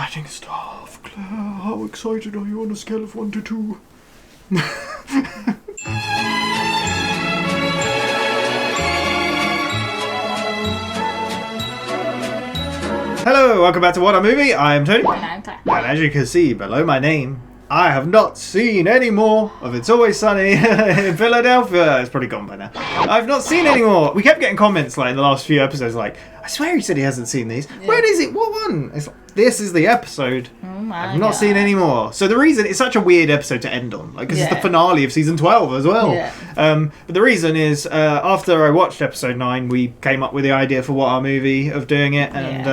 exciting stuff, Claire. How excited are you on a scale of 1 to 2? Hello, welcome back to WhatAreMovie. I am Tony. And I'm Claire. And as you can see below my name, I have not seen any more of It's Always Sunny in Philadelphia. It's probably gone by now. I've not seen any more. We kept getting comments like in the last few episodes like, I swear he said he hasn't seen these. Yeah. Where is it? What one? It's like, this is the episode. Oh my I've not seen any more. So the reason, it's such a weird episode to end on. Like, because it's the finale of season 12 as well. Yeah. But the reason is, after I watched episode 9, we came up with the idea for WhatAreMovie of doing it. And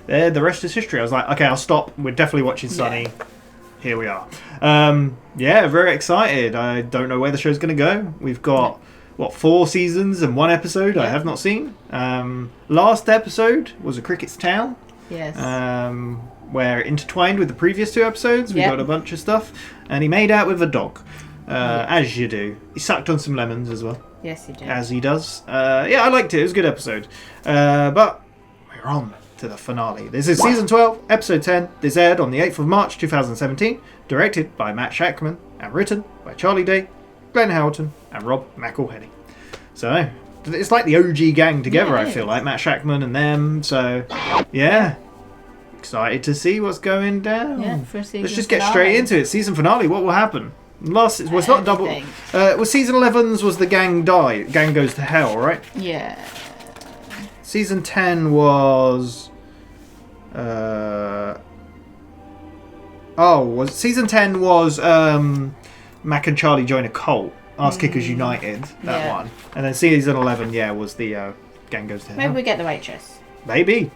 the rest is history. I was like, okay, I'll stop. We're definitely watching Sunny. Yeah. Here we are. Very excited. I don't know where the show's going to go. We've got, 4 seasons and 1 episode I have not seen. Last episode was A Cricket's Tale. Yes. Where intertwined with the previous 2 episodes, we got a bunch of stuff. And he made out with a dog. As you do. He sucked on some lemons as well. Yes, he did. As he does. I liked it. It was a good episode. But we're on to the finale. This is season 12, episode 10. This aired on the 8th of March 2017, directed by Matt Shakman and written by Charlie Day, Glenn Howerton and Rob McElhenney. So it's like the OG gang together, I feel like, Matt Shakman and them. So excited to see what's going down. For season Let's just get finale. straight into it. Season finale, what will happen? It's not double. Season 11's was the gang goes to hell, right? Yeah. Season 10 was... Season 10 was Mac and Charlie join a cult. Arse Kickers United, that one. And then season 11, was the gang goes to hell. Maybe we get the waitress. Maybe.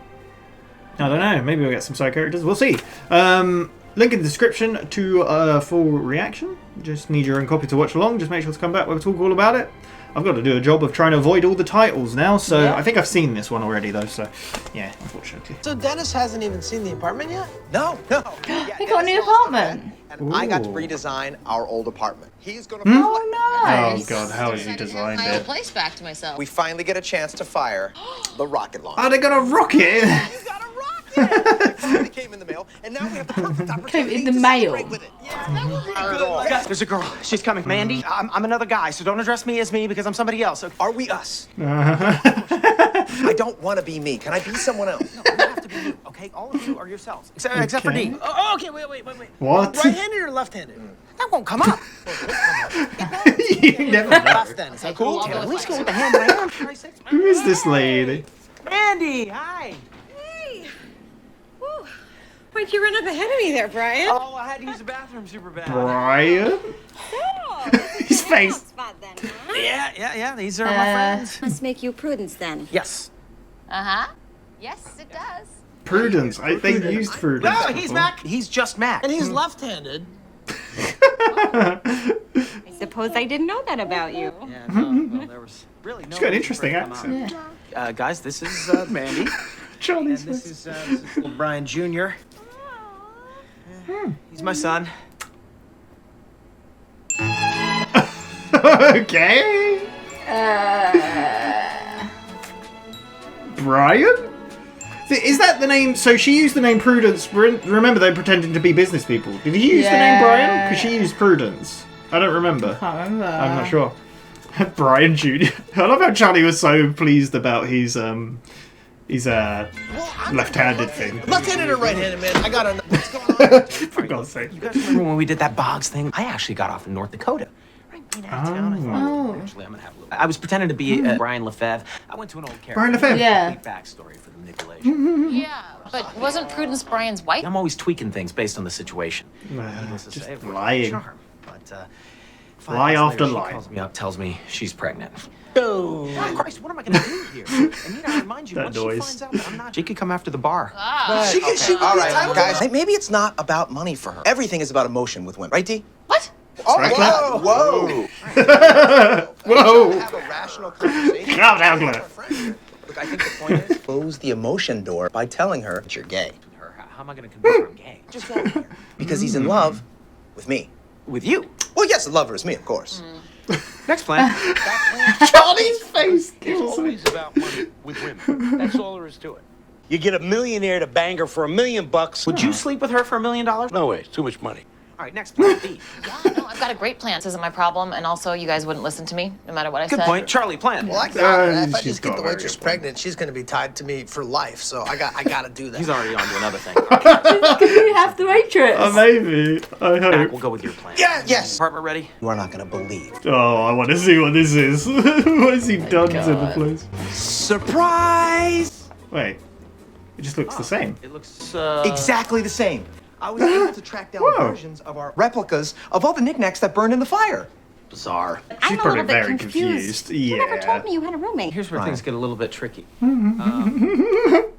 I don't know. Maybe we'll get some side characters. We'll see. Link in the description to full reaction. Just need your own copy to watch along. Just make sure to come back when we talk all about it. I've got to do a job of trying to avoid all the titles now, so I think I've seen this one already, though, so yeah, unfortunately. So Dennis hasn't even seen the apartment yet? No. We got a new apartment. And I got to redesign our old apartment. He's going to... Oh, nice. Oh, God, how has he designed my old it? place back to myself. We finally get a chance to fire the rocket launcher. Are they going to rock it? He's got a rocket! It finally came in the mail, and now we have the perfect opportunity in the to mail. celebrate with it. Yeah. There's a girl. She's coming. Mandy, I'm another guy, so don't address me as me because I'm somebody else. Okay? Are we us? I don't want to be me. Can I be someone else? No, you have to be you, okay? All of you are yourselves. Except for D. Oh, okay, wait. What? Right-handed or left-handed? That won't come up. You never know. Left then. Is that cool? I'll go At least with go with the hand that I am. Who is this lady? Mandy, hi. Hey! Whew. Why'd you run up ahead of me there, Brian? Oh, I had to use the bathroom super bad. Brian? Oh, His face. spot then, huh? Yeah, these are my friends. Must make you Prudence then. Yes. Uh-huh. Yes, it does. Prudence. They used Prudence. No, he's Mac. He's just Mac. And he's left-handed. I suppose I didn't know that about you. Yeah, no, there was really no... She's got an interesting accent. Guys, this is Mandy. Charlie's And this is little Brian Jr. He's my son. Okay. Brian? Is that the name? So she used the name Prudence. Remember, they pretended to be business people. Did he use the name Brian? Because she used Prudence. I don't remember. Can't remember. I'm not sure. Brian Jr. I love how Charlie was so pleased about his left-handed thing. Left-handed or right-handed, man? I got to what's going on? For God's sake. You guys remember when we did that Boggs thing? I actually got off in North Dakota. Right being out of town. I thought, actually, I'm gonna have a little... I was pretending to be Brian Lefebvre. I went to an old character. Brian Lefebvre? Yeah. Backstory for the manipulation. Yeah, but wasn't Prudence Brian's wife? I'm always tweaking things based on the situation. Just lying. Charm, but, Lie after she lie. calls me up, tells me she's pregnant. Oh. Oh, Christ, what am I going to do here? And you know, I remind you, That once noise. she finds out that I'm not... She could come after the bar. She can All be right, entitled guys. to it. Maybe it's not about money for her. Everything is about emotion with women. Right, D? What? Oh, Right, whoa. Whoa. Have a rational conversation. Calm down, Glenn. Look, I think the point is close the emotion door by telling her that you're gay. How am I going to convince her I'm gay? Just go over here. Because he's in love with me. With you. Well, yes, the lover is me, of course. Next plan. Charlie's face It's kills me. always about money with women. That's all there is to it. You get a millionaire to bang her for $1 million. Would you sleep with her for $1 million? No way. It's too much money. All right, next plan B. Yeah, no, I've got a great plan. This isn't my problem, and also you guys wouldn't listen to me no matter what I Good said. point. Charlie, plan. Well, I got it. If I she's just get got the a very waitress good point. pregnant, she's going to be tied to me for life. So I got to do that. He's already on to another thing. Can you have the waitress? Maybe. I Mac, hope. we'll go with your plan. Yes. Apartment ready? You are not going to believe. Oh, I want to see what this is. What has he done to the God. place? Surprise! Wait. It just looks the same. It looks, Exactly the same. I was able to track down Whoa. versions of our replicas of all the knickknacks that burned in the fire. bizarre. She's I'm a probably little bit very confused. confused. You never told Yeah. me you had a roommate. Here's where things get a little bit tricky. Good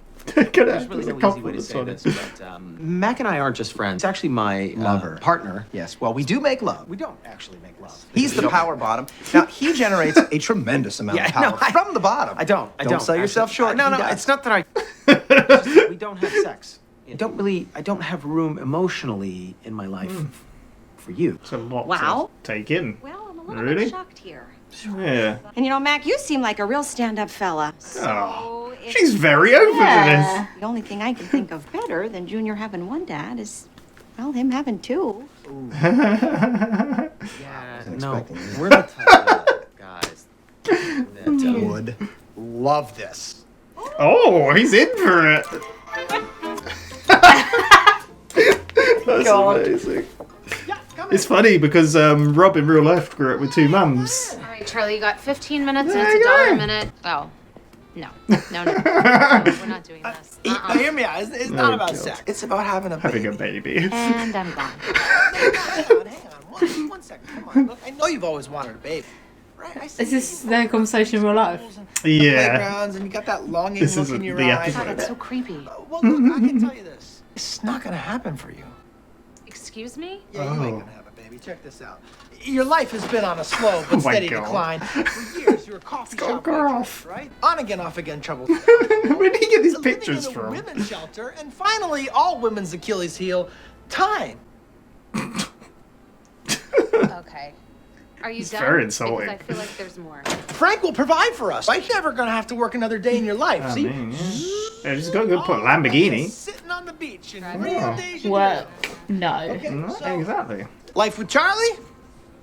There's really no easy way to confidence say on this, it. but Mac and I aren't just friends. It's actually my Lover. partner. Yes, well, we do make love. We don't actually make love. He's the power bottom. Now, he generates a tremendous amount of power from the bottom. I don't. Don't sell yourself actually. short. No, He no, does. it's not that I. It's just that we don't have sex. I don't have room emotionally in my life for you. It's a lot Wow. to take in. Well, I'm a little Really? bit shocked here. Yeah. And you know, Mac, you seem like a real stand-up fella. So Oh, if- she's very open Yeah. The only thing I can think of better than Junior having one dad is, well, him having two. Yeah, no, expecting this. we're the type of guys that Would love this. for this. Oh, he's in for it. That's God. amazing. It's funny because Rob in real life grew up with two mums. All right, Charlie, you got 15 minutes There and it's you $1 go. a minute. Oh, no. No, we're not doing this. Now, hear me out. It's not Oh, about God. sex. It's about having a baby. Having a baby. And I'm gone. Hang on. One second. Come on. Look, I know you've always wanted a baby. Right? I see Is this their conversation in real life? Yeah. playgrounds and you got that longing This look isn't in your the eyes. God, episode. that's so creepy. Well, look, I can tell you this. It's not going to happen for you. Excuse me? Yeah, you ain't Oh. going to have a baby. Check this out. Your life has been on a slow Oh but my steady God. decline. For years, you were a coffee shop off. waitress, right? On again, off again trouble. Where did he get these Living pictures in a from? women's shelter, and finally, all women's Achilles heel, time. Okay. Are you It's done? very insulting. Because I feel like there's more. Frank will provide for us. Right? You're never going to have to work another day in your life. I See? mean, yeah. Just got a good point. All Lamborghini. just sitting on the beach in Right. Rio de Janeiro. Well, no. Okay, Mm, so, exactly. life with Charlie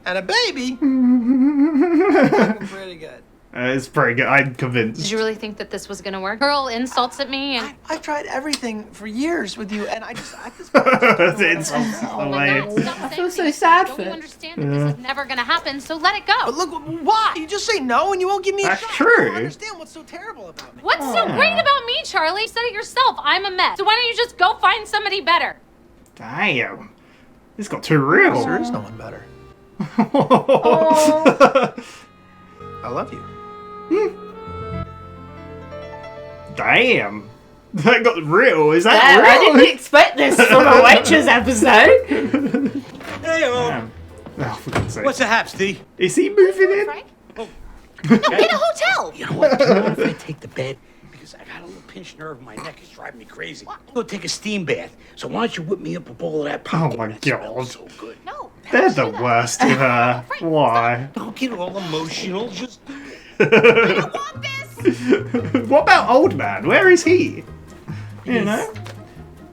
and a baby. Looking pretty good. It's pretty good. I'm Did convinced. you really think that this was gonna work? Hurl insults at me and I've tried everything for years with you, and I just It's insults oh the my way. God, stop I saying feel so things. sad Don't for you it. understand that this is never gonna happen? So let it go. But look, why? You just say no, and you won't give me a That's shot. true. I don't understand what's so terrible about me. What's so great about me, Charlie? You said it yourself. I'm a mess. So why don't you just go find somebody better? Damn. This got too real. There is no one better. I love you. Damn. That got real. Is that Damn, real? I didn't expect this from a waitress episode. Hey-o. Damn. Oh, for God's sake. What's the haps, D? Is he moving in? Frank? No, get a hotel. You know what? Do you mind if I take the bed? Because I got a little pinched nerve in my neck. It's driving me crazy. Go take a steam bath. So why don't you whip me up a bowl of that popcorn? Oh my That smells God. so good. No. They're the worst to her. Why? Don't get all emotional. Just do it. I want this. What about old man? Where is he? You know?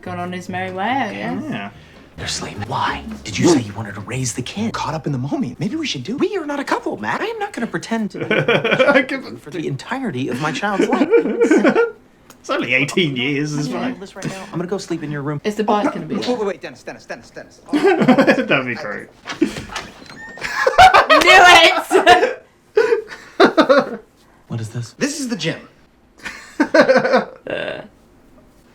Gone on his merry way, I guess. Yeah. They're sleeping. Why? Did you say you wanted to raise the kid? Caught up in the moment. Maybe we should do it. We are not a couple, Matt. I am not going to pretend to I give for the entirity of my child's life. It's only 18 years. It's fine. This right now. I'm going to go sleep in your room. Is the bike going to be there? Wait, Dennis. That'd be great. Knew it! What is this? This is the gym.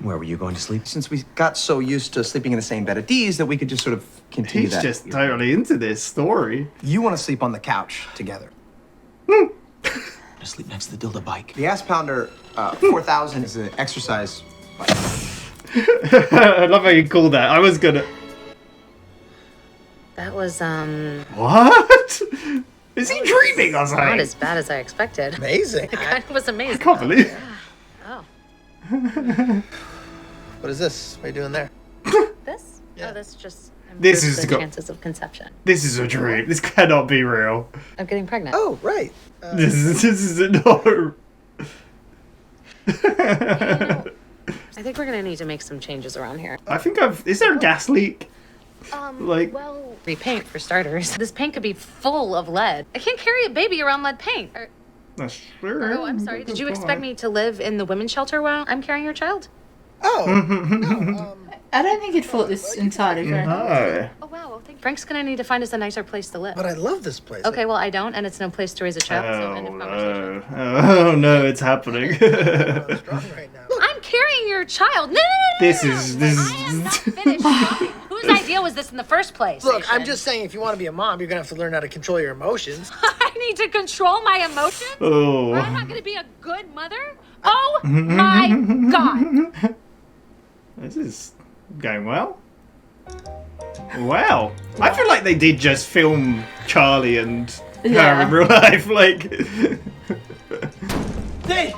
Where were you going to sleep? Since we got so used to sleeping in the same bed at D's that we could just sort of continue He's that. just totally into this story. You want to sleep on the couch together. To sleep next to the dildo bike. The ass pounder 4000 is an exercise bike. I love how you call that. I was gonna. That was What? Is he dreaming or not something? as bad as I expected. Amazing. It kind of was amazing. I can't believe it. Oh, What is this? What are you doing there? this? Yeah. Oh, this just This improves is the go- chances of conception. This is a dream. This cannot be real. Of getting pregnant. Oh, right. This is no. I think we're gonna need to make some changes around here. I think is there a gas leak? Like, Well, repaint for starters. This paint could be full of lead. I can't carry a baby around lead paint. that's true. Oh, I'm sorry. Did you expect me to live in the women's shelter while I'm carrying your child? Oh, no, I don't think he'd thought this entirely through. No. Oh, wow. Well, Frank's gonna need to find us a nicer place to live. but I love this place. Okay, well, I don't, and it's no place to raise a child, so end of conversation. Oh no, it's happening. I'm carrying your child. No. This is I am not finished talking. Whose idea was this in the first place? Look, I'm just saying, if you want to be a mom, you're gonna have to learn how to control your emotions. I need to control my emotions? Oh. Or I'm not gonna be a good mother? Oh my god! This is going well. Wow. I feel like they did just film Charlie and her in real life. Like, Hey,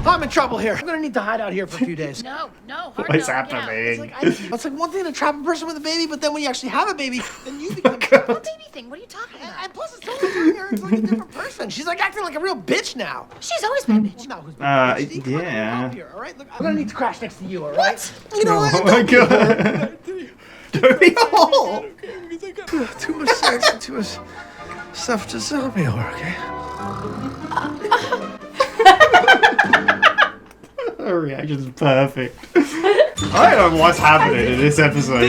I'm in trouble here. I'm gonna need to hide out here for a few days. No, what is happening? It's like one thing to trap a person with a baby, but then when you actually have a baby, then you become What baby thing? What are you talking about? And plus, it's totally turning her into like a different person. She's like acting like a real bitch now. She's always been a bitch. Well, no, who's been a bitch? Steve, yeah. here, all right? Look, I'm gonna need to crash next to you, all right? What? You know Oh what? my god. Don't be all. Too much sex and too much stuff to sell me over, okay? Her reaction's perfect. I don't know what's happening in this episode.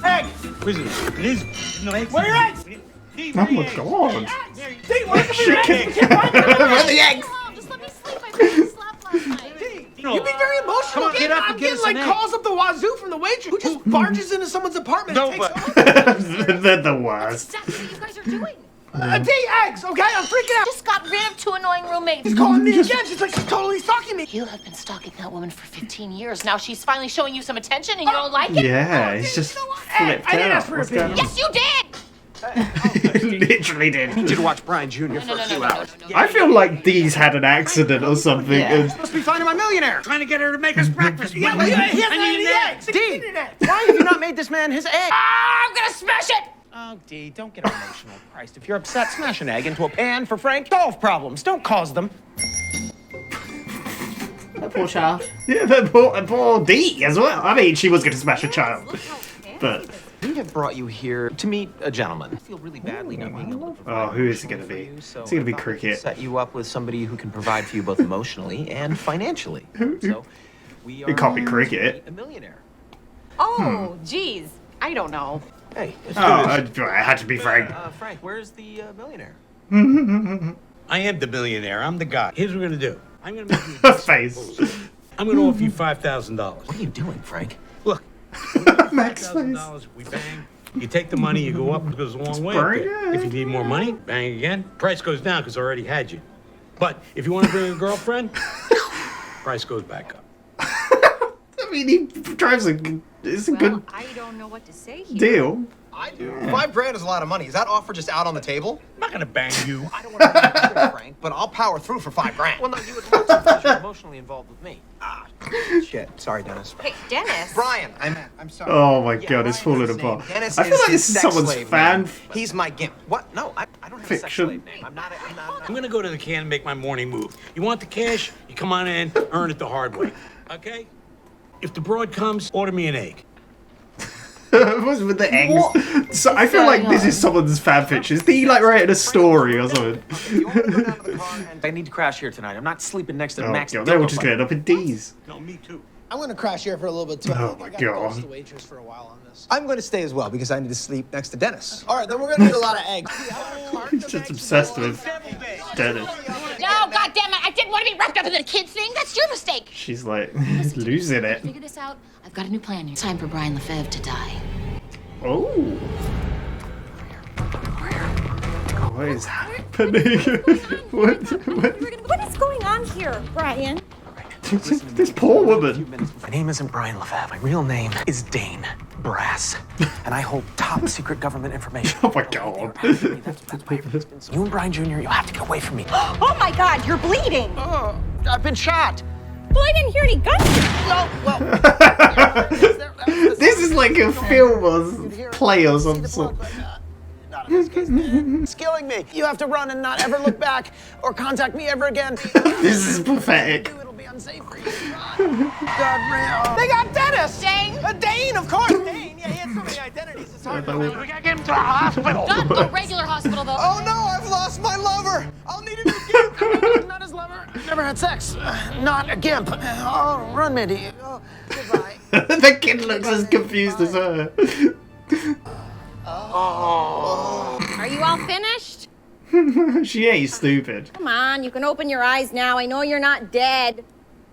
Egg! Where's it? It is. No eggs. Where are your eggs? Oh my god. Steve, where's the eggs? Where are the eggs? Just let me sleep. I really slept last night. You're being very emotional. Come on, get up and I'm get getting us like an egg. calls up the wazoo from the waitress who just barges into someone's apartment and No, takes but- They're the worst. Exactly what you guys are doing. Tea, eggs, okay? I'm freaking out. Just got rid of 2 annoying roommates. She's calling me again. She's like, she's totally stalking me. You have been stalking that woman for 15 years. Now she's finally showing you some attention and you don't like it? Yeah, he's just flipped I didn't out. ask for What's a going on? Yes, you did! Literally did. I need you to watch Brian Jr. for a few hours. I feel like these had an accident or something. Yeah. Must be finding my millionaire. Trying to get her to make us breakfast. Yeah, well, he hasn't had any eggs. Dee, why have you not made this man his egg? I'm gonna smash it! Oh, Dee, don't get emotional. Christ, if you're upset, smash an egg into a pan for Frank. Solve problems, don't cause them. That poor child. Yeah, that poor Dee as well. I mean, she was going to smash a child. But, We have brought you here to meet a gentleman. I feel really badly not being able to provide who is it emotional gonna be? for you, so Is it gonna be I thought I'd Cricket? Set you up with somebody who can provide for you both emotionally and financially. So we are it can't be Cricket. a millionaire. Oh, geez. I don't know. Hey, let's Oh, do this. it had to be Frank. Frank, where's the millionaire? I am the millionaire. I'm the guy. Here's what we're gonna do. I'm gonna make you Her a face. proposal. I'm gonna offer you $5,000. What are you doing, Frank? Look, Max face. $5,000. We bang. You take the money. You go up. It goes a long way. up pretty there. good. If you need more money, bang again. Price goes down because I already had you. But if you want to bring a girlfriend, price goes back up. I mean, he drives it's a good I don't know what to say here. deal. I do. $5,000 is a lot of money. Is that offer just out on the table? I'm not gonna bang you. I don't want to be a Frank, but I'll power through for $5,000. Well, no, you would want to because you're emotionally involved with me. Shit. Sorry, Dennis. Hey, Dennis. Brian, I'm sorry. Oh my god, Brian it's falling is his name. apart. Dennis I feel like his this is sex someone's slave fan. name. He's my gimp. What? No, I don't have a sex Fiction. slave name. I'm not. I'm gonna go to the can and make my morning move. You want the cash? You come on in, earn it the hard way. Okay? If the broad comes, order me an egg. What's with the eggs? So I feel like this is someone's fanfiction. Is he like writing a story or something? You want to go down to the car and I need to crash here tonight. I'm not sleeping next to Oh Max. god, they're all Dildo just Buddy. getting up in D's. No, me too. I'm gonna crash here for a little bit too. Oh I my gotta ghost God. the waitress for a while on this. I'm going to stay as well because I need to sleep next to Dennis. All right, then we're gonna need a lot of eggs. He's just obsessed with Dennis. No, goddammit, I didn't want to be wrapped up in the kids thing. That's your mistake. She's like losing it. Figure this out. I've got a new plan. It's time for Brian Lefebvre to die. Oh. What is happening? what? What is going on here, Brian? This poor woman. My name isn't Brian Lefebvre. My real name is Dane Brass, and I hold top secret government information. Oh my god. That's my husband. You and Brian Jr., you have to get away from me. Oh my God, you're bleeding. Oh, I've been shot. Well, I didn't hear any gunshots. This is like a film or play or some sort. It's killing me. You have to run and not ever look back or contact me ever again. This is pathetic. It'll be on run, say freeze, run. They got Dennis. Dane. Dane, of course. Dane. Yeah, he had so many identities. It's hard to remember. We gotta get him to the hospital. Not a regular hospital, though. Oh no, I've lost my lover. I'll need a new gimp. Not his lover. Never had sex. Not a gimp. Oh, run, Mindy. Oh, goodbye. The kid looks as confused as her. Are you all finished? She ain't stupid. Come on, you can open your eyes now. I know you're not dead.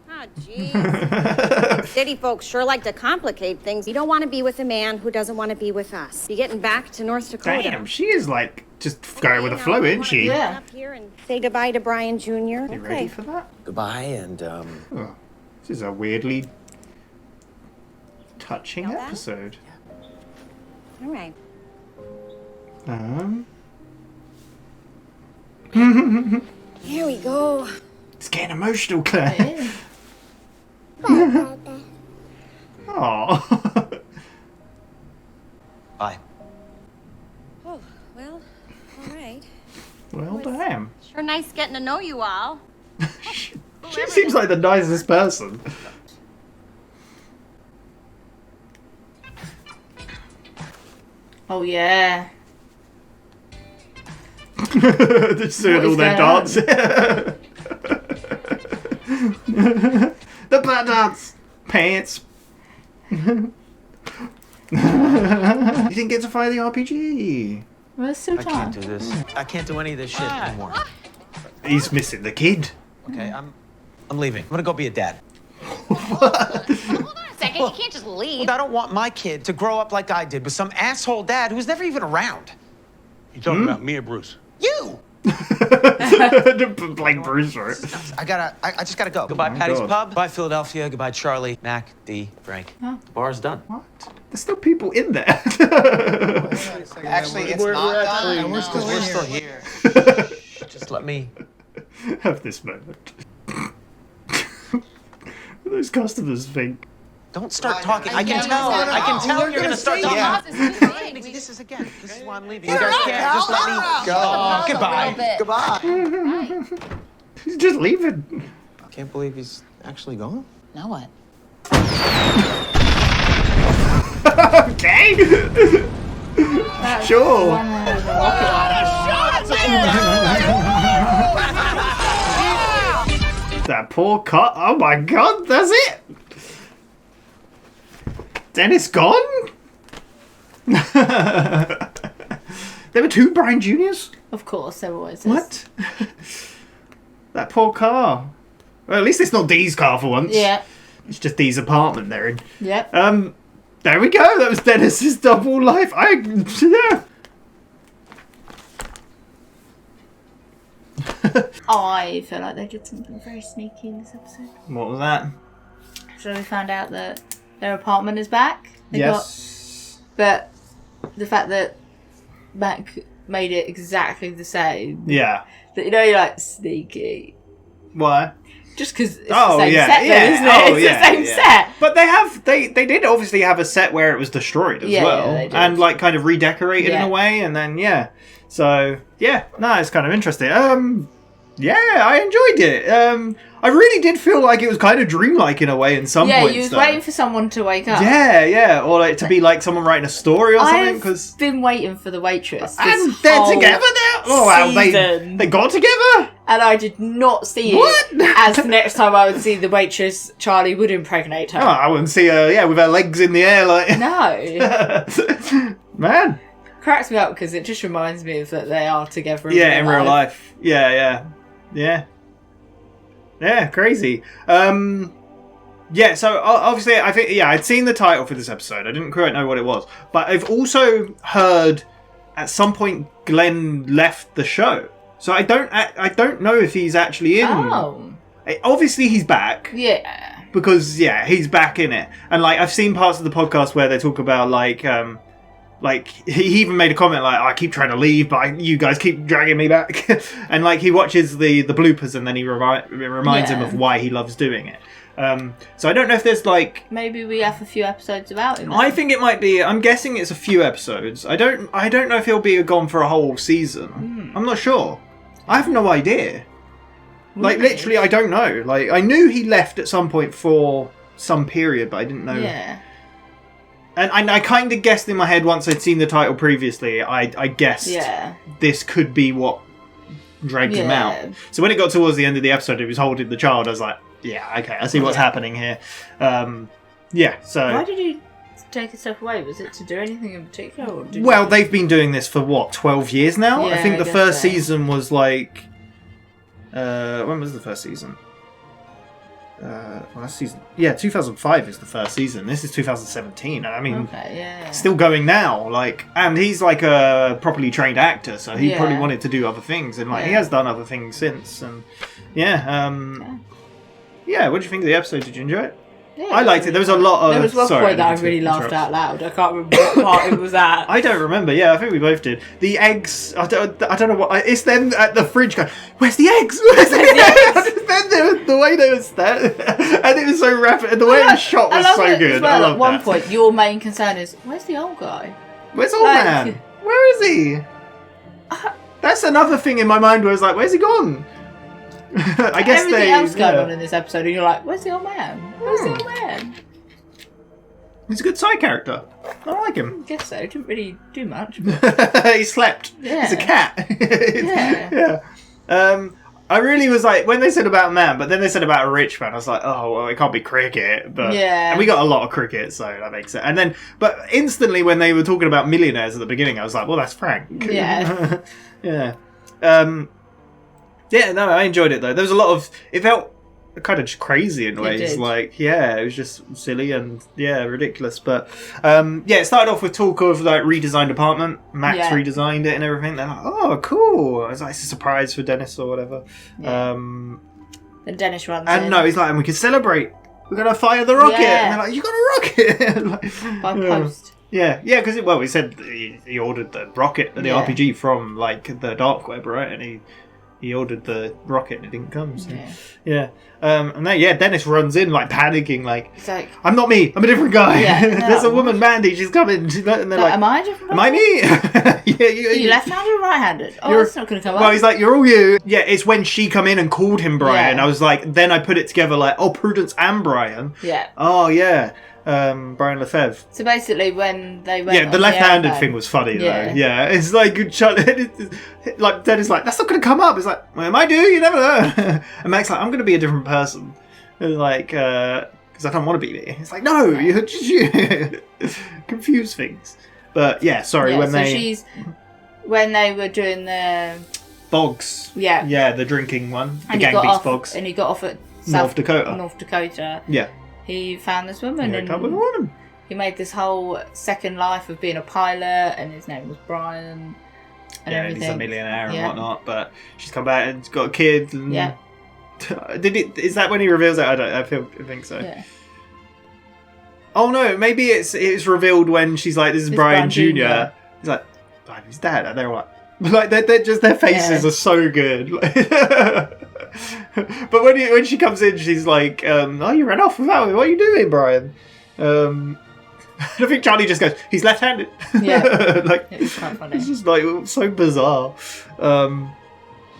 Oh, jeez. City folks sure like to complicate things. You don't want to be with a man who doesn't want to be with us. Be getting back to North Dakota. Damn, she is like just going with the flow, isn't she? Yeah. Up here and say goodbye to Brian Jr. You ready for that? Goodbye, and, Oh, this is a weirdly touching Know that? episode. All right. Here we go. It's getting emotional, Claire. Yeah. Oh. Bye. Oh, well, all right. Well, damn. Sure nice getting to know you all. She seems like the nicest person. Oh yeah. Just doing What all is their going on? dance. The bat dance. Pants. You didn't get to fire the RPG. Well, it's still I time. can't do this. I can't do any of this shit anymore. He's missing the kid. Okay, I'm leaving. I'm gonna go be a dad. Hold on a second. You can't just leave. I don't want my kid to grow up like I did with some asshole dad who's never even around. You talking about me or Bruce? You! Blake Bruce, right? I just gotta go. Goodbye, my Patty's God. Pub. Goodbye, Philadelphia. Goodbye, Charlie, Mac, D, Frank. Huh? The bar's done. What? There's still people in there. actually, it's not done. We're still in We're here. still here. Just let me. Have this moment. What do those customers think? Don't start talking. I can tell. I can tell you're gonna start talking. Yeah. This is again. This is why I'm leaving. You guys can't just let me go. Goodbye. Goodbye. He's just leaving. I can't believe he's actually gone. Now what? Okay. Sure. One with a rocket That poor cut. Oh my God, that's it. Dennis gone? There were two Brian Juniors? Of course, there always is. What? That poor car. Well, at least it's not Dee's car for once. Yeah. It's just Dee's apartment they're in. Yep. There we go. That was Dennis's double life. Yeah. I feel like they did something very sneaky in this episode. What was that? So we found out that their apartment is back. Yes. But the fact that Mac made it exactly the same. Yeah. That, you know, you're like, sneaky. Why? Just because it's Oh, the same yeah, set, though, yeah. isn't it? Oh, It's yeah, the same yeah. set. But they did obviously have a set where it was destroyed as Yeah, well. yeah, they did. And like kind of redecorated in Yeah. a way, and then yeah. So yeah, no, it's kind of interesting. Yeah, I enjoyed it. I really did feel like it was kind of dreamlike in a way in some Yeah, points. you was though. waiting for someone to wake up. Yeah, or like to be like someone writing a story or something. I've Because been waiting for the waitress. and this they're whole together now. Oh wow, season. they got together. And I did not see What? it as the next time I would see the waitress, Charlie would impregnate her. Oh, I wouldn't see her. Yeah, with her legs in the air like. No. Man. Cracks me up because it just reminds me of that they are together Yeah, in real life. Yeah. Yeah, crazy. Yeah, so obviously I think I'd seen the title for this episode. I didn't quite know what it was, but I've also heard at some point Glenn left the show. So I don't know if he's actually in. Oh. Obviously he's back. Yeah. Because he's back in it. And like I've seen parts of the podcast where they talk about like he even made a comment like, I keep trying to leave, but you guys keep dragging me back. And like he watches the bloopers and then it reminds him of why he loves doing it. So I don't know if there's like Maybe we have a few episodes about him. I think it might be. I'm guessing it's a few episodes. I don't know if he'll be gone for a whole season. I'm not sure. I have no idea. Like, literally, I don't know. Like, I knew he left at some point for some period, but I didn't know. Yeah. And I kind of guessed in my head once I'd seen the title previously. I guessed this could be what dragged him out. So when it got towards the end of the episode, he was holding the child. I was like, yeah, okay, I see what's happening here. Yeah, so... Why did he take himself away? Was it to do anything in particular? Or well, they've been doing this for, 12 years now? Yeah, I think the I first guess so. season was like... when was the first season? Last season. Yeah, 2005 is the first season. This is 2017. I mean, still going now. Like, and he's like a properly trained actor, so he probably wanted to do other things, and like he has done other things since. And yeah, what do you think of the episode? Did you enjoy it? Yeah, I liked it. There was a lot of. There was one point that I really laughed out loud. I can't remember what part it was at. I don't remember. Yeah, I think we both did. The eggs. I don't know what. It's them at the fridge going, "Where's the eggs? Where's the eggs?" Then the way they were stared, and it was so rapid, and the way it was shot was so good. Well, I love at one that. point, your main concern is, "Where's the old guy? Where's old man? Where is he?" That's another thing in my mind where I was like, "Where's he gone?" I guess everything else going on in this episode, and you're like, "Where's the old man? Where's the old man?" He's a good side character. I like him. I guess so. Didn't really do much. He slept. Yeah. He's a cat. Yeah. Yeah. I really was like, when they said about man, but then they said about a rich man, I was like, oh, well, it can't be cricket. But and we got a lot of cricket, so that makes sense. And then, but instantly when they were talking about millionaires at the beginning, I was like, well, that's Frank. Yeah. Yeah. Yeah, no, I enjoyed it though. There was a lot of, it felt kind of just crazy in ways. did. Like, yeah, it was just silly and ridiculous. But it started off with talk of like redesigned apartment. Max redesigned it and everything. They're like, oh, cool. It's like it's a surprise for Dennis or whatever. Yeah. And Dennis runs and in. no, he's like, and we can celebrate. We're gonna fire the rocket. Yeah. And they're like, you got a rocket like, By post. Yeah, because he said he ordered the rocket, the RPG from like the dark web, right? And he ordered the rocket and it didn't come. So. Yeah. And then Dennis runs in like panicking, like, like, I'm not me, I'm a different guy. Yeah, no. There's a woman, Mandy, she's coming. And they're like, am I a different am I me? Are you left-handed or right-handed? Oh, that's not going to come up. Well, he's like, you're all you. Yeah, it's when she come in and called him Brian. I was like, then I put it together like, oh, Prudence and Brian. Yeah. Oh, yeah. Brian Lefebvre. So basically, when they went, yeah, the left-handed thing was funny though. Yeah, it's like like Dennis like, that's not going to come up. It's like, well, it might do. You never know. And Mac's like, I'm going to be a different person. And like, because I don't want to be me. It's like, no, you confuse things. But yeah, sorry when when they were doing the Bogs. Yeah, the drinking one, the Gang Beats Bogs, and he got off at North Dakota. North Dakota. Yeah. He found this woman and with a woman. He made this whole second life of being a pilot, and his name was Brian. And everything. He's a millionaire and whatnot. But she's come back and got a kid. And is that when he reveals it? I think so. Yeah. Oh no, maybe it's revealed when she's like, "This is Brian Jr." He's like, "I'm his dad," and they're like, they're just their faces are so good. But when she comes in, she's like, "Oh, you ran off without me. What are you doing, Brian?" I think Charlie just goes, "He's left-handed." Yeah, like it's quite funny. It's just like so bizarre.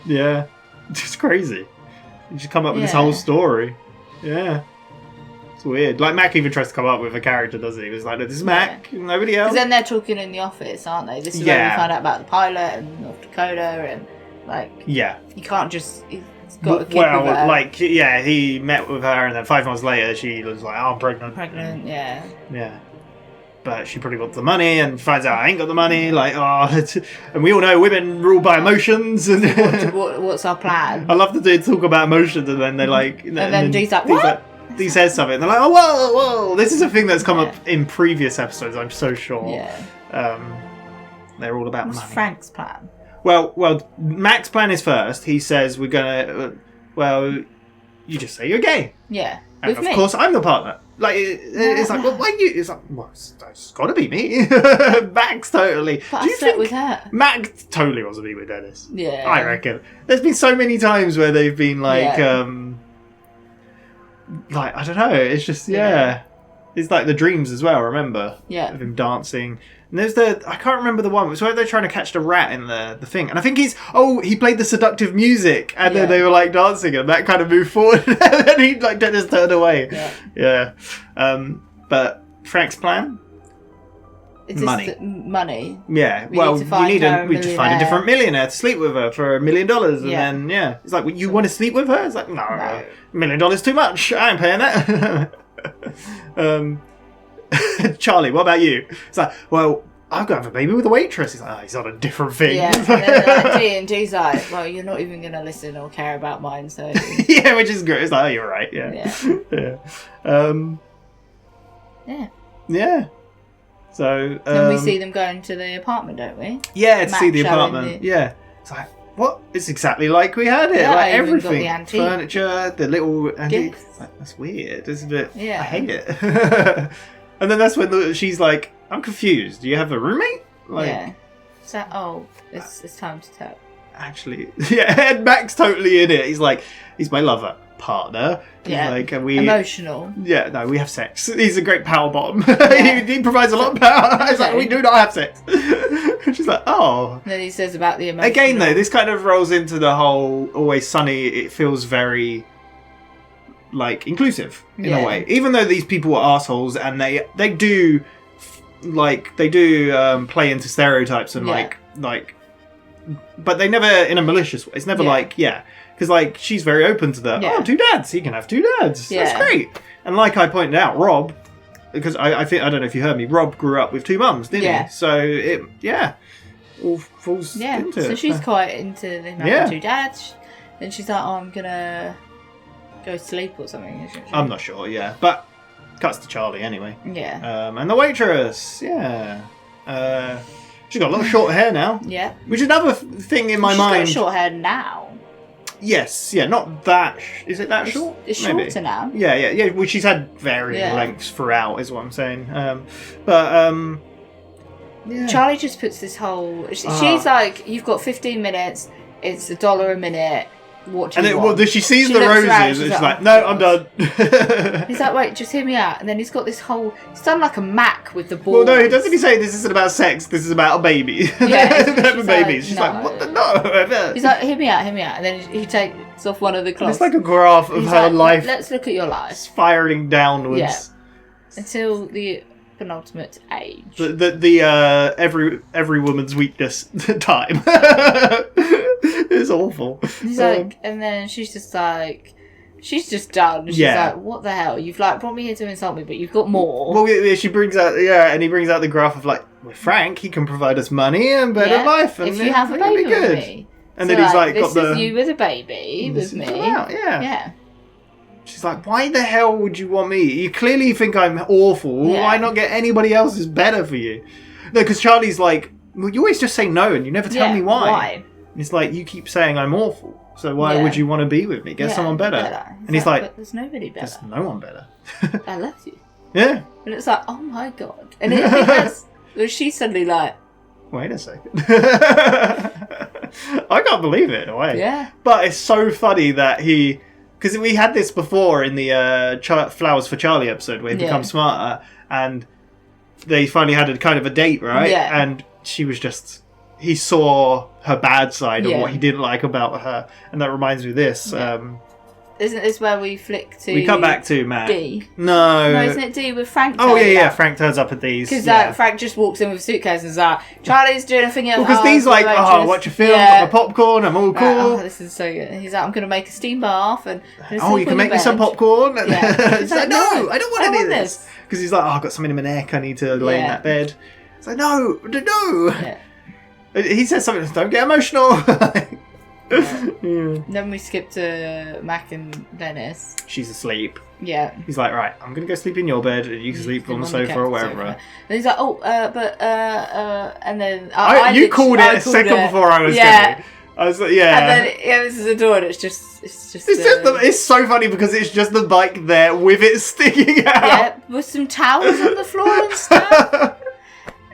Yeah, it's crazy. You just come up with this whole story. Yeah. It's weird. Like, Mac even tries to come up with a character, doesn't he? He was like, this is Mac, nobody else. Because then they're talking in the office, aren't they? This is where we find out about the pilot and North Dakota and, like... Yeah. You can't just... He's got a kid with her. Like, yeah, he met with her and then 5 months later she was like, oh, I'm pregnant. Pregnant, yeah. Yeah. But she probably wants the money and finds out I ain't got the money. Like, and we all know women rule by emotions. And what's our plan? I love that they talk about emotions and then they're like... And then Dee's like, what? He says something. They're like, oh, whoa. This is a thing that's come up in previous episodes, I'm so sure. Yeah. They're all about What's money. Frank's plan? Well, Mac's plan is first. He says we're going to... you just say you're gay. Yeah. And of course, I'm the partner. Like, it's like, well, why you... It's like, well, it's got to be me. Mac's totally... But I slept with her. Mac totally wants to be with Dennis. Yeah. I reckon. There's been so many times where they've been like, like, I don't know. It's just, It's like the dreams as well, remember? Yeah. Of him dancing. And there's I can't remember the one. It's where they're trying to catch the rat in the thing. And I think he played the seductive music. And then they were like dancing and that kind of moved forward. And then he like just turned away. Yeah. But Frank's plan? Money. Money. Yeah. We just find a different millionaire to sleep with her for $1 million. And then, it's like, well, you want to sleep with her? It's like, no. $1 million too much. I ain't paying that. Charlie, what about you? It's like, well, I've got to have a baby with a waitress. He's like, he's on a different thing. Yeah, and then like, D's like, well, you're not even going to listen or care about mine, so... Yeah, which is good. It's like, oh, you're right, yeah. Yeah. So... then we see them going to the apartment, don't we? Yeah, to see the apartment. Yeah. It's like, what? It's exactly like we had it. Yeah, like even everything. got the antique furniture, the little antique. gifts. It's like, that's weird. It's a bit... Yeah. I hate it. And then that's when she's like, I'm confused. Do you have a roommate? Like, yeah. So, it's time to tell. Actually, yeah, and Mac's totally in it. He's like, he's my lover, partner. Yeah. Like, and we... Emotional. Yeah, no, we have sex. He's a great power bottom. he provides a lot of power. He's like, we do not have sex. And she's like, oh. And then he says about the emotional. Again, though, this kind of rolls into the whole Always Sunny. It feels very... like inclusive in a way, even though these people are assholes and they do play into stereotypes and like but they never in a malicious way. It's never like because like she's very open to the 2 dads, he can have 2 dads, that's great. And like I pointed out, Rob, because I think, I don't know if you heard me, Rob grew up with 2 mums, didn't he? So it all falls into it. So she's quite into the having 2 dads. Then she's like, oh, I'm gonna go sleep or something, isn't she? I'm not sure, but cuts to Charlie anyway. Yeah. And the waitress, she's got a lot of short hair now. Yeah. Which is another thing in my mind. She's got short hair now. Yes, not that. Is it that short? It's Maybe. shorter now. Yeah. Well, she's had varying lengths throughout, is what I'm saying. Charlie just puts this whole. She's like, you've got 15 minutes. It's $1 a minute. What do you want? She sees the roses and she's like, no, I'm done. He's like, wait, just hear me out. And then he's got this whole... He's done like a Mac with the balls. Well, no, doesn't he say this isn't about sex, this is about a baby? Yeah. Babies. She's like, what the... No. He's like, hear me out. And then he takes off one of the cloths. It's like a graph of her life. Let's look at your life. Spiraling downwards. Yeah. Until the penultimate age. The every woman's weakness time. It's awful. He's like, and then she's just done. She's like, what the hell? You've like brought me here to insult me, but you've got more. Well, she brings out, and he brings out the graph of like, with Frank, he can provide us money and better life. And if you have a baby with me. And then he's like, this is you with a baby with me. Yeah. She's like, why the hell would you want me? You clearly think I'm awful. Yeah. Why not get anybody else who's better for you? No, because Charlie's like, well, you always just say no and you never tell me why. And it's like, you keep saying I'm awful. So why would you want to be with me? Get someone better. And he's like, but there's nobody better. There's no one better. I love you. Yeah. And it's like, oh my God. And I think that's, she's suddenly like, wait a second. I can't believe it in a way. Yeah. But it's so funny that because we had this before in the Flowers for Charlie episode where he becomes smarter and they finally had a kind of a date, right? Yeah. And she was just... He saw her bad side of what he didn't like about her. And that reminds me of this. Yeah. Isn't this where we flick to... We come back to Matt. D? No, isn't it D with Frank? Oh, yeah. Frank turns up at these. Because Frank just walks in with a suitcase and is like, Charlie's doing a thing else. Because these like, watch a film, got my popcorn, I'm all cool. This is so good. He's like, I'm going to make a steam bath. And you can make me some popcorn? Yeah. He's like, no, I don't want any of this. Because he's like, I've got something in my neck, I need to lay in that bed. It's like, no. Yeah. He says something, don't get emotional. Then we skip to Mac and Dennis. She's asleep. Yeah. He's like, right, I'm going to go sleep in your bed and you can sleep on the sofa or wherever. And he's like, and then... you called it a second before I was going. I was like, And then this is the door and it's just it's so funny because it's just the bike there with it sticking out. Yeah, with some towels on the floor and stuff.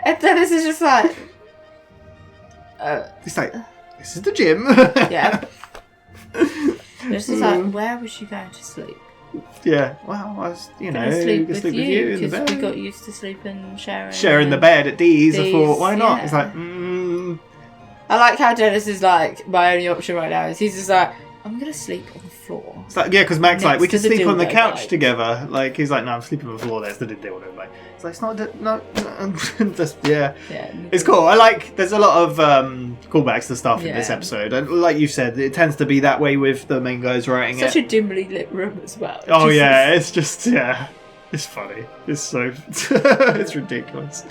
And Dennis is just like... He's like, this is the gym. Yeah. This is like, where was she going to sleep? Yeah. Well, I was, you know, sleep sleep with with you in the because bed. we got used to sleeping sharing the bed at Dee's. I thought, why not? yeah. It's like, I like how Dennis is like, my only option right now is he's just like, I'm gonna sleep on the floor. It's like, yeah, because Mac's like, we can Next to the sleep on the dildo, couch like. together. Like, he's like, no, I'm sleeping on the floor. There's the dildo. Like, it's like, it's not, just, yeah. It's cool. I like, there's a lot of callbacks to stuff in this episode. And like you said, it tends to be that way with the main guys writing Such a dimly lit room as well. Oh, yeah, it's just, yeah. It's funny. It's so, it's ridiculous.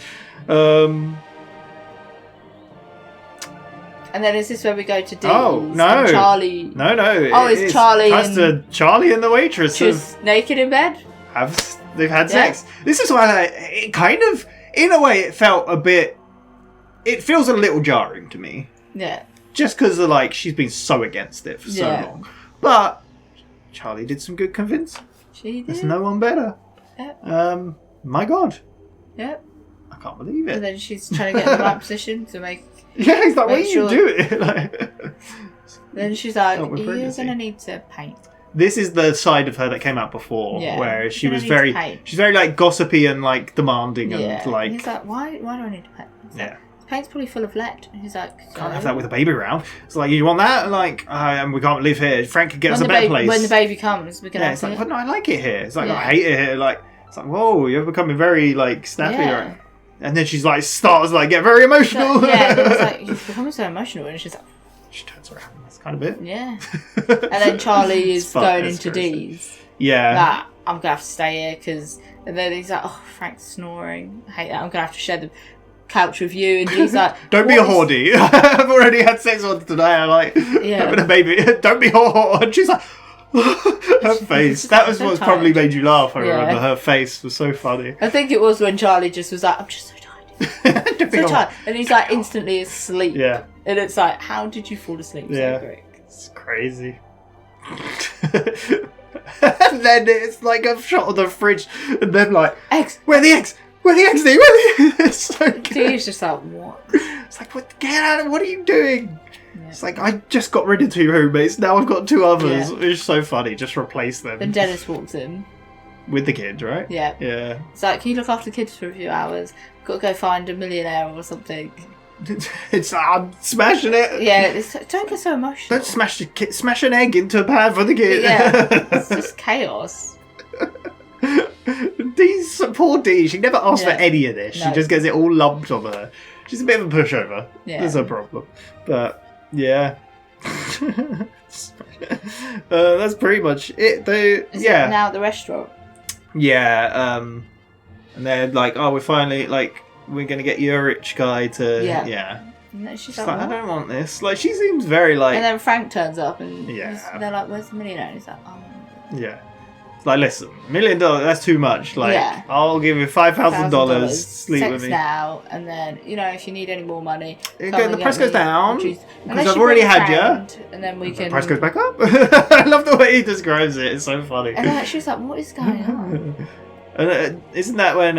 And then is this where we go to Dee's? Oh, no. And Charlie. No. Oh, it's Charlie and Charlie and the waitress just naked in bed? They've had sex. This is why it kind of, in a way, it felt a bit, it feels a little jarring to me. Yeah. Just because of, like, she's been so against it for so long. But Charlie did some good convincing. She did. There's no one better. Yep. My God. Yep. I can't believe it. And then she's trying to get in the right position to make. Yeah, he's like, what are you doing? Like, then she's like, with you're pregnancy. going to need to paint. This is the side of her that came out before, where she was very, she's very like gossipy and like demanding and like. And he's like, why do I need to paint? Like, the paint's probably full of lead. And he's like, can't have that with a baby around. It's like, you want that? Like, and we can't live here. Frank could get us a better place. When the baby comes, we're gonna have it's like, it. but no, I like it here. It's like, I hate it here. Like, it's like, whoa, you're becoming very like snappy. Right? And then she's like, starts like get very emotional. And it's like, you're becoming so emotional, and she's like, she turns around. That's kind of it. Yeah. And then Charlie is going into Dee's. Yeah. Like, I'm gonna have to stay here because. And then he's like, oh, Frank's snoring. I hate that. I'm gonna have to share the couch with you. And he's like, don't be a hoardy. I've already had sex on today. I'm like, having a baby. Don't be a whore. And she's like, her face. That was what probably made you laugh. I remember her face was so funny. I think it was when Charlie just was like, I'm just so tired. So tired. And he's like instantly asleep. Yeah. And it's like, how did you fall asleep so quick? It's crazy. And then it's like a shot of the fridge, and then like, eggs. Where are the eggs? Where are the eggs? Where are the... It's so good. He's just like, what? It's like, what? Get out of! What are you doing? Yeah. It's like, I just got rid of 2 roommates. Now I've got 2 others. Yeah. It's so funny. Just replace them. Then Dennis walks in with the kids, right? Yeah. Yeah. It's like, can you look after the kids for a few hours? Got to go find a millionaire or something. It's I'm smashing it. Yeah, don't get so emotional. Don't smash an egg into a pan for the kid. Yeah, it's just chaos. Poor Dee, she never asked for any of this. She just gets it all lumped on her. She's a bit of a pushover. Yeah. There's a problem. But yeah. That's pretty much it though. Is it now at the restaurant? Yeah, and they're like, oh, we're finally like, we're gonna get you a rich guy to And then she's like, what? I don't want this. Like, she seems very like. And then Frank turns up and they're like, where's the millionaire? And he's like, oh. Yeah. It's like, listen, $1 million, that's too much. Like, I'll give you $5,000. Sleep sex with me now, and then, you know, if you need any more money, the price goes down because I've you already bring a had friend, you. And then we can. The price goes back up. I love the way he describes it. It's so funny. And then she's like, what is going on? And isn't that when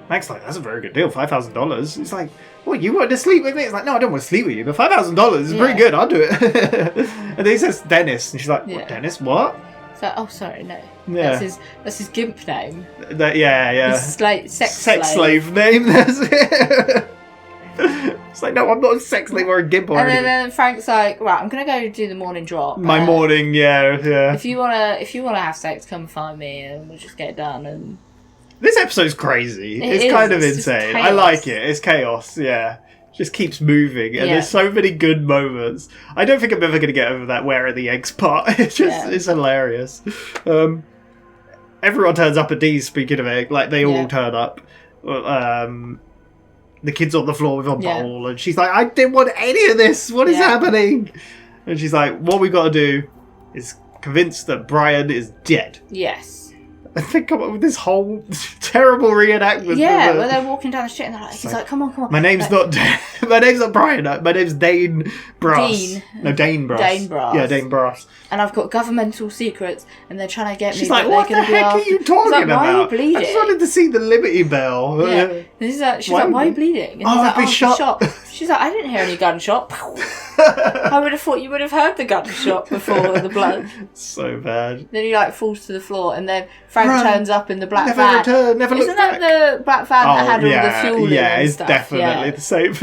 Mac's like, that's a very good deal, $5,000. It's like, well, you want to sleep with me? It's like, no, I don't want to sleep with you, but $5,000 is pretty good. I'll do it. And then he says Dennis, and she's like, what, Dennis? What? It's like, oh, sorry, no. Yeah. That's his gimp name. His sex slave name. That's it. It's like, no, I'm not a sex slave or a gimp or anything. And then Frank's like, right, I'm gonna go do the morning drop. My morning, yeah. If you wanna have sex, come find me, and we'll just get it done. And this episode's crazy. It's kind of insane. I like it. It's chaos. Yeah. Just keeps moving, and there's so many good moments. I don't think I'm ever going to get over that where are the eggs part. It's just it's hilarious. Everyone turns up at Dee's, speaking of egg, like they all turn up. The kid's on the floor with a bowl, and she's like, I didn't want any of this. What is happening? And she's like, what we got to do is convince that Brian is dead. Yes. And they come up with this whole terrible reenactment. Yeah, where they're walking down the street and they're like, he's like, come on. My name's not Brian. My name's Dane Brass. Dean. No, Dane Brass. Dane Brass. Yeah, Dane Brass. And I've got governmental secrets, and they're trying to get me. She's like, what the heck are you talking about? Why are you bleeding? I just wanted to see the Liberty Bell. Yeah. She's like, why are you bleeding? And I've been shot. She's like, I didn't hear any gunshot. I would have thought you would have heard the gunshot before the blood. So bad. Then he like falls to the floor, and then Frank turns up in the black van. Never Isn't that the black van that had all the fuel in yeah, and it's stuff? definitely the same.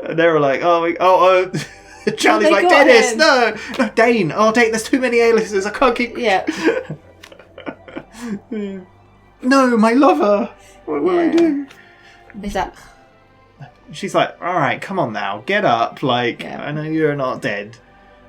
And they were like, Charlie's like, Dennis, no, Dane. Oh, Dane, there's too many aliases. I can't keep. Yeah. No, my lover. What do I do? He's like. She's like, all right, come on now, get up. Like, I know you're not dead.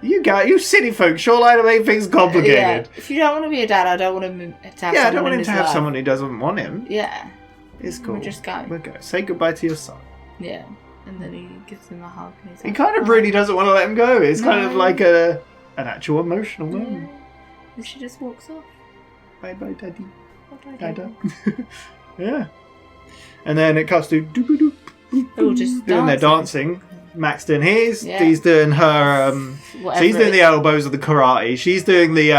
You city folk, sure like to make things complicated. Yeah. If you don't want to be a dad, I don't want him to have I don't want him to have someone who doesn't want him. Yeah. It's cool. We'll just go. We'll go. Say goodbye to your son. Yeah. And then he gives him a hug. And he's he like, kind of really doesn't want to let him go. It's kind of like an actual emotional moment. And she just walks off. Bye bye, daddy. Bye bye, daddy. Yeah. And then it cuts to doop. They're all just doing their dancing. Mac's doing his. Yeah. He's doing her. So he's doing the elbows of the karate. She's doing the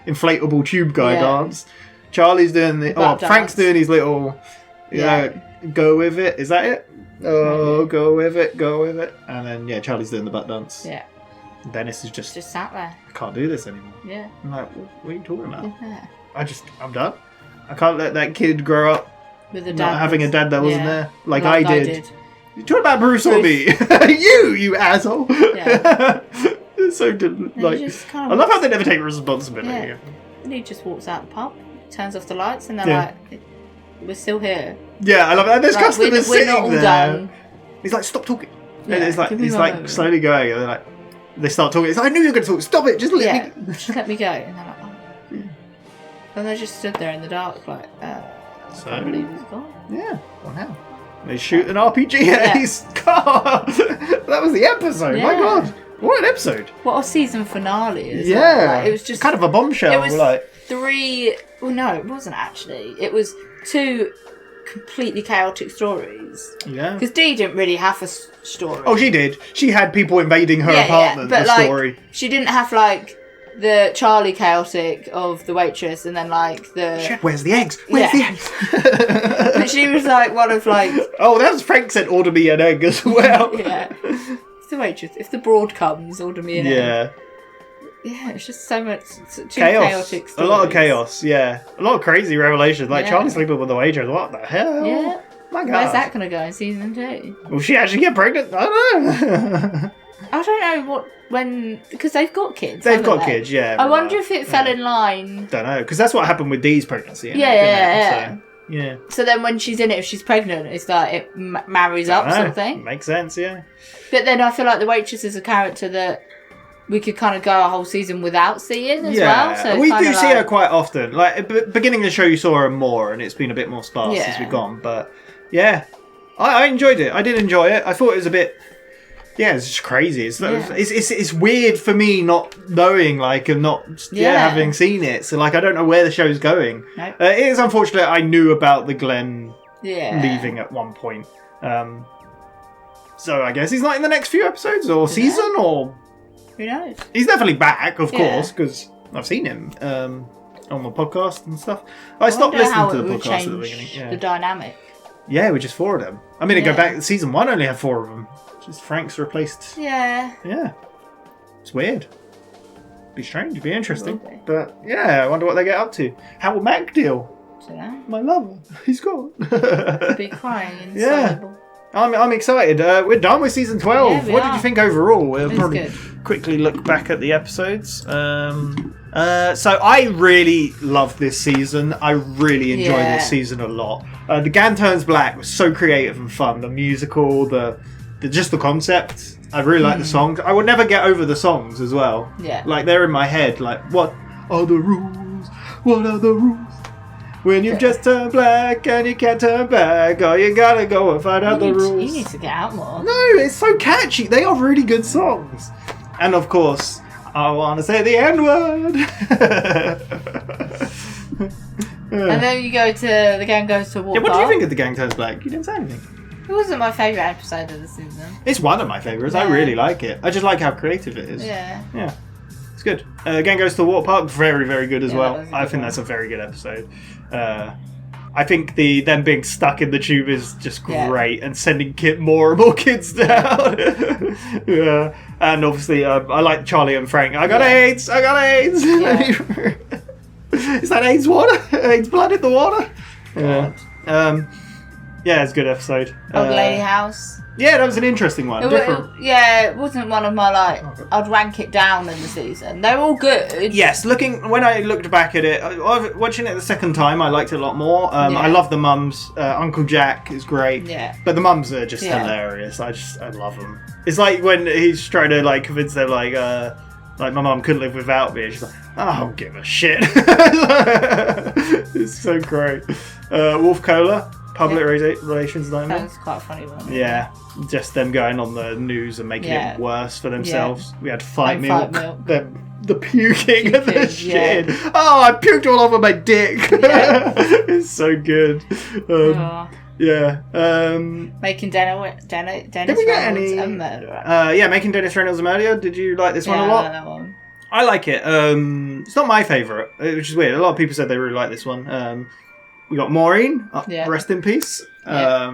inflatable tube guy dance. Charlie's doing the. Frank's doing his little. Go with it. Is that it? Oh, go with it. And then Charlie's doing the butt dance. Yeah. Dennis is just sat there. I can't do this anymore. Yeah. I'm like, what are you talking about? Yeah. I'm done. I can't let that kid grow up with a dad not having a dad that wasn't there, like I did. You talking about Bruce or me? you asshole. Yeah. So I love how they never take responsibility. Yeah. And he just walks out the pub, turns off the lights, and they're like, "We're still here." Yeah, I love that. There's customers we're sitting not all there. Done. He's like, "Stop talking." Yeah, and he's like slowly going, and they're like, they start talking. It's like, I knew you were going to talk. Stop it. Just let me. Just let me go. And they're like, oh. And they just stood there in the dark, like, I can't believe he's gone. Yeah. Well, now they shoot an RPG at his car. That was the episode. Yeah. My God, what an episode! What a season finale! Like, it was just kind of a bombshell. It was like 3. Well, no, it wasn't actually. It was 2 completely chaotic stories. Yeah. Because Dee didn't really have a story. Oh, she did. She had people invading her apartment. But the story. She didn't have like the Charlie chaotic of the waitress, and then like the Shit, where's the eggs? Where's the eggs? But she was like one of like. Oh, that was Frank said, order me an egg as well. Yeah. It's the waitress. If the broad comes, order me an egg. Yeah, it's just so much chaotic stories. A lot of chaos, a lot of crazy revelations. Like Charlie sleeping with the waitress. What the hell? Yeah. My God. Where's that going to go in season 2? Will she actually get pregnant? I don't know. I don't know because they've got kids. They've got kids, yeah. I wonder if it fell in line. Don't know, because that's what happened with Dee's pregnancy. Yeah. So then when she's in it, if she's pregnant, it's like it marries up sort of thing. Makes sense, yeah. But then I feel like the waitress is a character that we could kind of go a whole season without seeing as well. So we do see her quite often. Like at the beginning of the show, you saw her more, and it's been a bit more sparse as we've gone. But yeah, I enjoyed it. I did enjoy it. I thought it was a bit. Yeah, it's just crazy. It's weird for me not knowing, like, and not having seen it. So like, I don't know where the show's going. Nope. It is unfortunate. I knew about the Glenn leaving at one point. So I guess he's not in the next few episodes or season or. Who knows? He's definitely back, of course, because I've seen him on the podcast and stuff. I stopped listening to the podcast at the beginning. The dynamic. Yeah, we're just 4 of them. I mean, to go back, season 1 only had 4 of them. Just Frank's replaced. Yeah. Yeah. It's weird. Be strange, be interesting. But yeah, I wonder what they get up to. How will Mac deal? Don't know. My lover. He's gone. He'll be crying inside. Yeah. I'm excited. We're done with season 12. Yeah, what did you think overall? We'll probably good. Quickly look back at the episodes. So I really love this season. I really enjoy this season a lot. The Gan Turns Black was so creative and fun. The musical, just the concept. I really like the songs. I would never get over the songs as well. Yeah. Like they're in my head. Like, what are the rules? What are the rules? When you've just turned black and you can't turn back, oh, you gotta go and find out the rules. You need to get out more. No, it's so catchy. They are really good songs. And of course, I want to say the N-word. And then you go to the gang goes to war. Yeah, what do you think of The Gang Turns Black? You didn't say anything. It wasn't my favourite episode of the season. It's one of my favourites. I really like it. I just like how creative it is. Yeah. Yeah. It's good. Gang Goes to the Water Park, very, very good as well. I think one. that's a very good episode. I think them being stuck in the tube is just great, and sending more and more kids down. Yeah. And obviously, I like Charlie and Frank. I got AIDS! I got AIDS! Yeah. Is that AIDS water? AIDS blood in the water? Yeah. Yeah, it's a good episode. Old Lady House. Yeah, that was an interesting one. Different. It wasn't one of my I'd rank it down in the season. They're all good. Yes, when I looked back at it, watching it the second time, I liked it a lot more. I love the mums. Uncle Jack is great. Yeah. But the mums are just hilarious. I love them. It's like when he's trying to convince them like my mum couldn't live without me. And she's like, I don't give a shit. It's so great. Wolf Cola. Public relations nightmare. That was quite a funny one. Yeah, just them going on the news and making it worse for themselves. We had Fight Milk. The puking and the shitting. Yeah. Oh, I puked all over my dick. Yeah. It's so good. Yeah. Making Dennis Did we get Reynolds any? a murderer. Yeah, Making Dennis Reynolds a murderer. Did you like this one a lot? I like that one. I like it. It's not my favourite, which is weird. A lot of people said they really like this one. We got Maureen. Rest in peace. I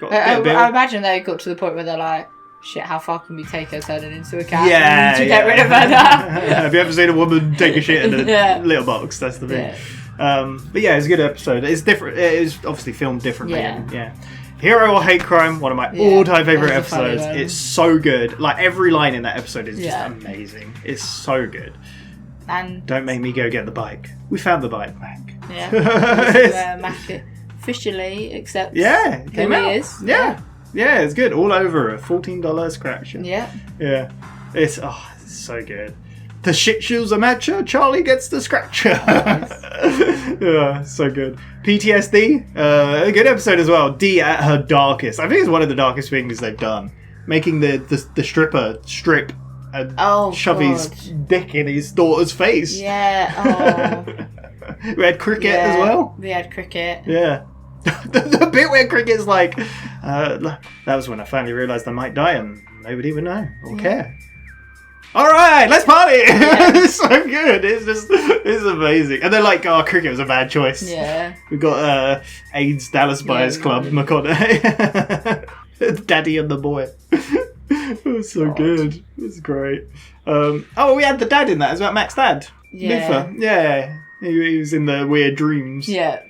imagine they got to the point where they're like, shit, how far can we take her turning into a cat to get rid of her now? Have you ever seen a woman take a shit in a litter box? That's the thing. But yeah, it's a good episode. It's different. It is obviously filmed differently. Yeah. Hero or Hate Crime, one of my all-time favourite episodes. It's so good. Like, every line in that episode is just amazing. It's so good. And don't make me go get the bike. We found the bike, Mac. Yeah. Mac officially accepts who he is. Yeah, it's good. All over a $14 scratch. Yeah. It's so good. The shit shoes a matcher, Charlie gets the scratcher. Yeah, so good. PTSD, a good episode as well. D at her darkest. I think it's one of the darkest things they've done. Making the stripper strip and shove his dick in his daughter's face. Yeah. We had Cricket as well. We had Cricket. Yeah. the bit where Cricket's like, that was when I finally realised I might die and nobody would know or care. All right, let's party. It's so good. It's amazing. And they're like, Cricket was a bad choice. Yeah. We got AIDS Dallas Buyers Club, McElhenney. Daddy and the boy. It was so good. It was great. We had the dad in that as well. Mac's dad. Yeah. Luther. Yeah. He was in the weird dreams. Yeah.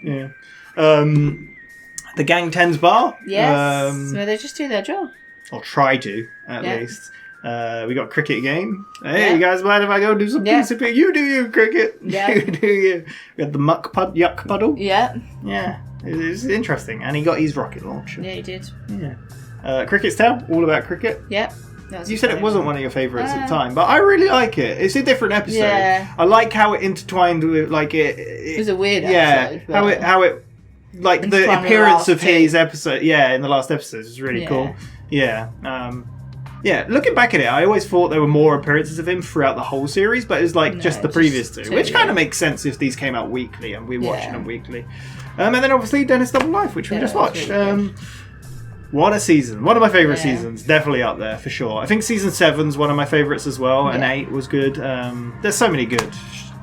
The Gang 10's bar. Yes. So they just do their job. Or try to, at least. We got Cricket game. Hey, you guys mind if I go do some PCP? You do you, Cricket. Yeah. You do you. We had the yuck puddle. Yeah. Yeah. It was interesting. And he got his rocket launcher. Yeah, he did. Yeah. Cricket's Tale, all about cricket. Yeah. You said it wasn't one of your favourites at the time, but I really like it. It's a different episode. Yeah. I like how it intertwined with it was a weird episode. Yeah. How it like the appearance of his episode. Yeah, in the last episode is really cool. Yeah. Looking back at it, I always thought there were more appearances of him throughout the whole series, but it's just the previous two, which kind of makes sense if these came out weekly and we're watching them weekly. And then obviously Dennis Double Life, which we just watched. Really what a season. One of my favourite seasons. Definitely up there, for sure. I think season 7's one of my favourites as well, and 8 was good. There's so many good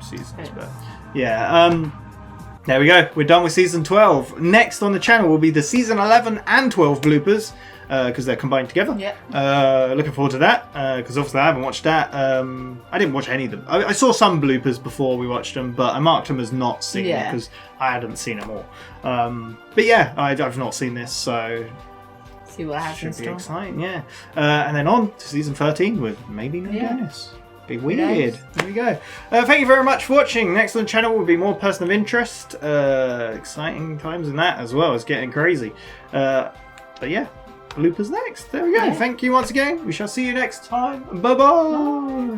seasons, but there we go. We're done with season 12. Next on the channel will be the season 11 and 12 bloopers, because they're combined together. Looking forward to that, because obviously I haven't watched that. I didn't watch any of them. I saw some bloopers before we watched them, but I marked them as not seen because I hadn't seen them all. But yeah, I've not seen this, so see what happens. Should be exciting, and then on to season 13 with maybe no Dennis. Be weird. There we go. Thank you very much for watching. Next on the channel will be more person of interest. Exciting times in that as well. It's getting crazy. But yeah, bloopers next. There we go. Thank you once again. We shall see you next time. Bye bye.